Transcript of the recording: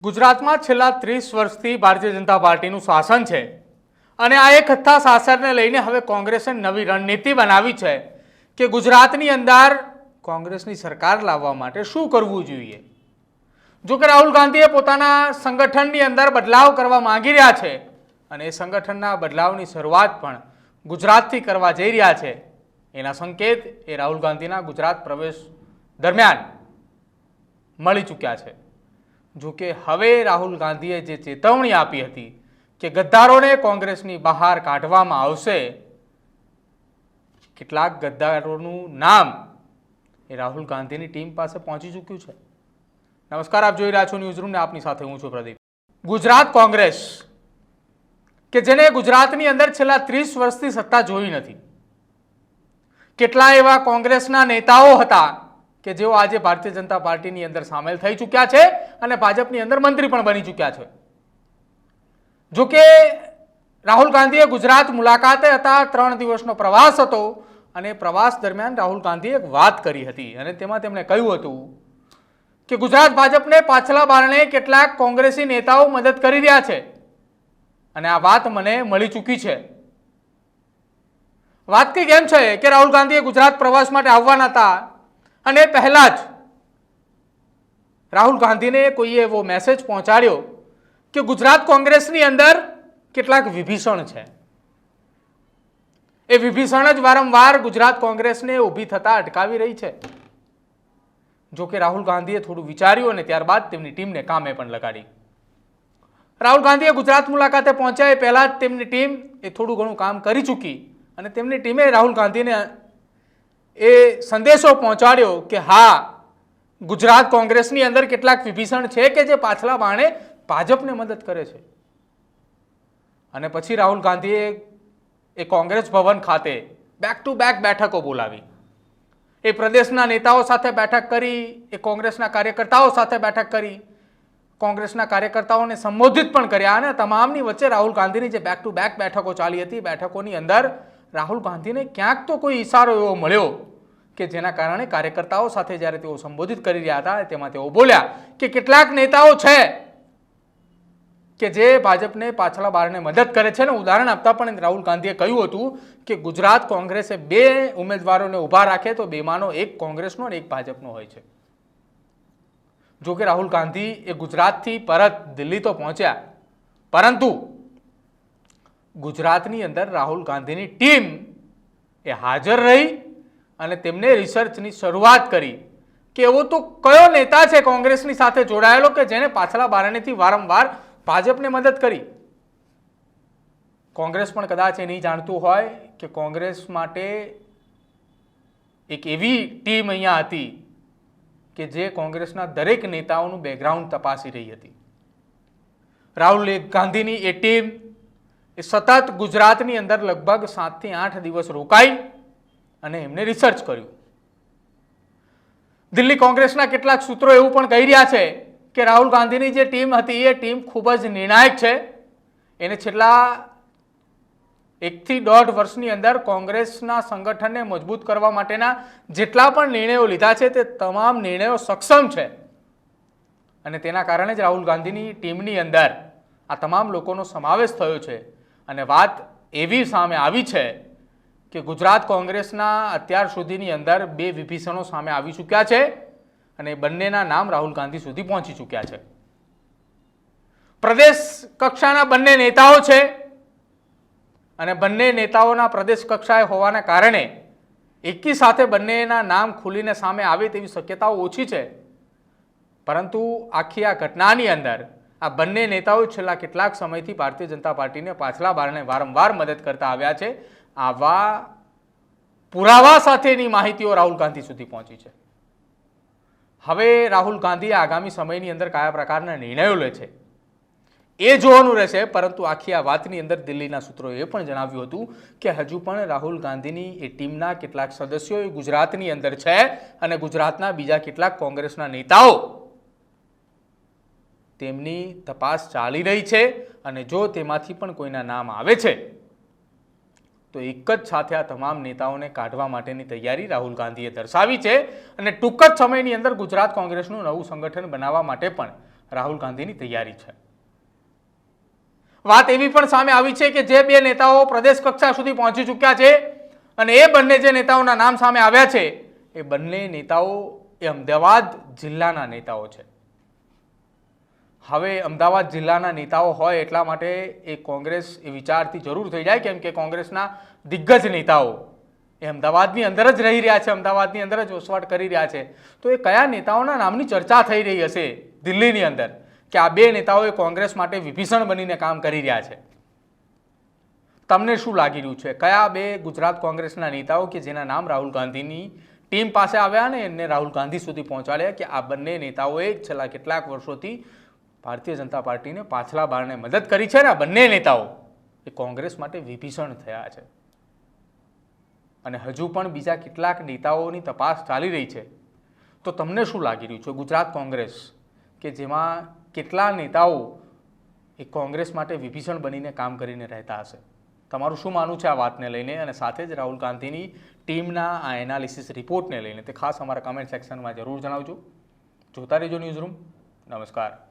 ગુજરાતમાં છેલ્લા 30 વર્ષથી ભારતીય જનતા પાર્ટીનું શાસન છે અને આ એક હથ્થા શાસનને લઈને હવે કોંગ્રેસે નવી રણનીતિ બનાવી છે કે ગુજરાતની અંદર કોંગ્રેસની સરકાર લાવવા માટે શું કરવું જોઈએ। જો કે રાહુલ ગાંધીએ પોતાના સંગઠનની અંદર બદલાવ કરવા માંગી રહ્યા છે અને એ સંગઠનના બદલાવની શરૂઆત પણ ગુજરાતથી કરવા જઈ રહ્યા છે। એના સંકેત એ રાહુલ ગાંધીના ગુજરાત પ્રવેશ દરમિયાન મળી ચૂક્યા છે। જો કે હવે રાહુલ ગાંધીએ જે ચેતવણી આપી હતી કે ગદ્દારોને કોંગ્રેસની બહાર કાઢવામાં આવશે, કેટલાક ગદ્દારોનું નામ એ રાહુલ ગાંધીની ટીમ પાસે પહોંચી ચૂક્યું છે। નમસ્કાર, આપ જોઈ રહ્યા છો ન્યૂઝરૂમ ને આપની સાથે હું છું પ્રદીપ। ગુજરાત કોંગ્રેસ કે જેને ગુજરાતની અંદર છેલ્લા 30 વર્ષથી સત્તા જોઈ નથી, કેટલા એવા કોંગ્રેસના નેતાઓ હતા કે જેઓ આજે ભારતીય જનતા પાર્ટીની અંદર સામેલ થઈ ચૂક્યા છે અને ભાજપની અંદર મંત્રી પણ બની ચૂક્યા છે। જો કે રાહુલ ગાંધીએ ગુજરાત મુલાકાતે હતા, 3 દિવસનો પ્રવાસ હતો અને પ્રવાસ દરમિયાન રાહુલ ગાંધીએ એક વાત કરી હતી અને તેમાં તેમણે કહ્યું હતું કે ગુજરાત ભાજપને પાછલા બારણે કેટલાક કોંગ્રેસી નેતાઓ મદદ કરી રહ્યા છે અને આ વાત મને મળી ચૂકી છે। વાત કંઈક એમ છે કે રાહુલ ગાંધીએ ગુજરાત પ્રવાસ માટે આવવાના હતા અને પહેલા જ રાહુલ ગાંધીને કોઈએ એવો મેસેજ પહોંચાડ્યો કે ગુજરાત કોંગ્રેસની અંદર કેટલાક વિભીષણ છે। એ વિભીષણ જ વારંવાર ગુજરાત કોંગ્રેસને ઊભી થતા અટકાવી રહી છે। જો કે રાહુલ ગાંધીએ થોડું વિચાર્યું અને ત્યારબાદ તેમની ટીમને કામે પણ લગાડી। રાહુલ ગાંધીએ ગુજરાત મુલાકાતે પહોંચ્યા એ પહેલા જ તેમની ટીમ એ થોડું ઘણું કામ કરી ચૂકી અને તેમની ટીમે રાહુલ ગાંધીને એ સંદેશો પહોંચાડ્યો કે હા, ગુજરાત કોંગ્રેસની અંદર કેટલાક વિભીષણ છે કે જે પાછલા બારણે ભાજપને મદદ કરે છે। અને પછી રાહુલ ગાંધીએ એ કોંગ્રેસ ભવન ખાતે બેક ટુ બેક બેઠકો બોલાવી, એ પ્રદેશના નેતાઓ સાથે બેઠક કરી, એ કોંગ્રેસના કાર્યકર્તાઓ સાથે બેઠક કરી, કોંગ્રેસના કાર્યકર્તાઓને સંબોધિત પણ કર્યા અને તમામની વચ્ચે રાહુલ ગાંધીની જે બેક ટુ બેક બેઠકો ચાલી હતી, બેઠકોની અંદર રાહુલ ગાંધીને ક્યાંક તો કોઈ ઈશારો એવો મળ્યો કે જેના કારણે કાર્યકર્તાઓ સાથે જ્યારે તેઓ સંબોધિત કરી રહ્યા હતા તેમાં તેઓ બોલ્યા કે કેટલાક નેતાઓ છે કે જે ભાજપને પાછલા બારણે મદદ કરે છે। ને ઉદાહરણ આપતા પણ રાહુલ ગાંધીએ કહ્યું હતું કે ગુજરાત કોંગ્રેસે 2 ઉમેદવારોને ઊભા રાખે તો બેમાંનો એક કોંગ્રેસનો અને એક ભાજપનો હોય છે। જો કે રાહુલ ગાંધી એ ગુજરાતથી પરત દિલ્હી તો પહોંચ્યા, પરંતુ ગુજરાતની અંદર રાહુલ ગાંધીની ટીમ એ હાજર રહી અને તેમને રિસર્ચની શરૂઆત કરી કે એવો તો કયો નેતા છે કોંગ્રેસની સાથે જોડાયેલો કે જેને પાછલા બારણેથી વારંવાર ભાજપને મદદ કરી। કોંગ્રેસ પણ કદાચ એ નહીં જાણતું હોય કે કોંગ્રેસ માટે એક એવી ટીમ અહીંયા હતી કે જે કોંગ્રેસના દરેક નેતાઓનું બેકગ્રાઉન્ડ તપાસી રહી હતી। રાહુલ ગાંધીની એ ટીમ એ સતત ગુજરાતની અંદર લગભગ 7 થી 8 દિવસ રોકાઈ અને એમને રિસર્ચ કર્યું। દિલ્હી કોંગ્રેસના કેટલાક સૂત્રો એવું પણ કહી રહ્યા છે કે રાહુલ ગાંધીની જે ટીમ હતી એ ટીમ ખૂબ જ નિર્ણાયક છે। એને છેલ્લા 1 થી 1.5 વર્ષની અંદર કોંગ્રેસના સંગઠનને મજબૂત કરવા માટેના જેટલા પણ નિર્ણયો લીધા છે તે તમામ નિર્ણયો સક્ષમ છે અને તેના કારણે જ રાહુલ ગાંધીની ટીમની અંદર આ તમામ લોકોનો સમાવેશ થયો છે। અને વાત એવી સામે આવી છે કે ગુજરાત કોંગ્રેસના અત્યાર સુધીની અંદર 2 વિભીષણો સામે આવી ચૂક્યા છે અને બંનેના નામ રાહુલ ગાંધી સુધી પહોંચી ચૂક્યા છે। પ્રદેશ કક્ષાના બંને નેતાઓ છે અને બંને નેતાઓના પ્રદેશ કક્ષાએ હોવાના કારણે એકી સાથે બંનેના નામ ખુલીને સામે આવે તેવી શક્યતાઓ ઓછી છે, પરંતુ આખી આ ઘટનાની અંદર આ બંને નેતાઓ છેલ્લા કેટલાક સમયથી ભારતીય જનતા પાર્ટીને પાછલા બારણે વારંવાર મદદ કરતા આવ્યા છે। આવા પુરાવા સાથેની માહિતીઓ રાહુલ ગાંધી સુધી પહોંચી છે। હવે રાહુલ ગાંધી આગામી સમયની અંદર કયા પ્રકારના નિર્ણયો લે છે એ જોવાનું રહેશે, પરંતુ આખી આ વાતની અંદર દિલ્હીના સૂત્રોએ પણ જણાવ્યું હતું કે હજુ પણ રાહુલ ગાંધીની એ ટીમના કેટલાક સદસ્યો ગુજરાતની અંદર છે અને ગુજરાતના બીજા કેટલાક કોંગ્રેસના નેતાઓ તેમની તપાસ ચાલી રહી છે અને જો તેમાંથી પણ કોઈના નામ આવે છે તો એક જ સાથે આ તમામ નેતાઓને કાઢવા માટેની તૈયારી રાહુલ ગાંધીએ દર્શાવી છે અને ટૂંક જ સમયની અંદર ગુજરાત કોંગ્રેસનું નવું સંગઠન બનાવવા માટે પણ રાહુલ ગાંધીની તૈયારી છે. વાત એવી પણ સામે આવી છે કે જે બે નેતાઓ પ્રદેશ કક્ષા સુધી પહોંચી ચૂક્યા છે અને એ બંને જે નેતાઓના નામ સામે આવ્યા છે એ બંને નેતાઓ એ અમદાવાદ જિલ્લાના નેતાઓ છે. હવે અમદાવાદ જિલ્લાના નેતાઓ હોય એટલા માટે એ કોંગ્રેસ એ વિચારથી જરૂર થઈ જાય, કેમ કે કોંગ્રેસના દિગ્ગજ નેતાઓ એ અમદાવાદની અંદર જ રહી રહ્યા છે, અમદાવાદની અંદર જ વસવાટ કરી રહ્યા છે. તો એ કયા નેતાઓના નામની ચર્ચા થઈ રહી હશે દિલ્હીની અંદર કે આ બે નેતાઓ કોંગ્રેસ માટે વિભીષણ બનીને કામ કરી રહ્યા છે? તમને શું લાગી રહ્યું છે? કયા બે ગુજરાત કોંગ્રેસના નેતાઓ કે જેના નામ રાહુલ ગાંધીની ટીમ પાસે આવ્યા ને એમને રાહુલ ગાંધી સુધી પહોંચાડ્યા કે આ બંને નેતાઓએ છેલ્લા કેટલાક વર્ષોથી ભારતીય જનતા પાર્ટીને પાછલા બારણે મદદ કરી છે ને આ બંને નેતાઓ એ કોંગ્રેસ માટે વિભીષણ થયા છે. અને હજુ પણ બીજા કેટલાક નેતાઓની તપાસ ચાલી રહી છે. તો તમને શું લાગી રહ્યું છે? ગુજરાત કોંગ્રેસ કે જેમાં કેટલા નેતાઓ એ કોંગ્રેસ માટે વિભીષણ બનીને કામ કરીને રહેતા હશે? તમારું શું માનવું છે આ વાતને લઈને? અને સાથે જ રાહુલ ગાંધીની ટીમના આ એનાલિસિસ રિપોર્ટને લઈને તે ખાસ અમારા કમેન્ટ સેક્શનમાં જરૂર જણાવજો. જોતા રહેજો ન્યૂઝરૂમ. નમસ્કાર.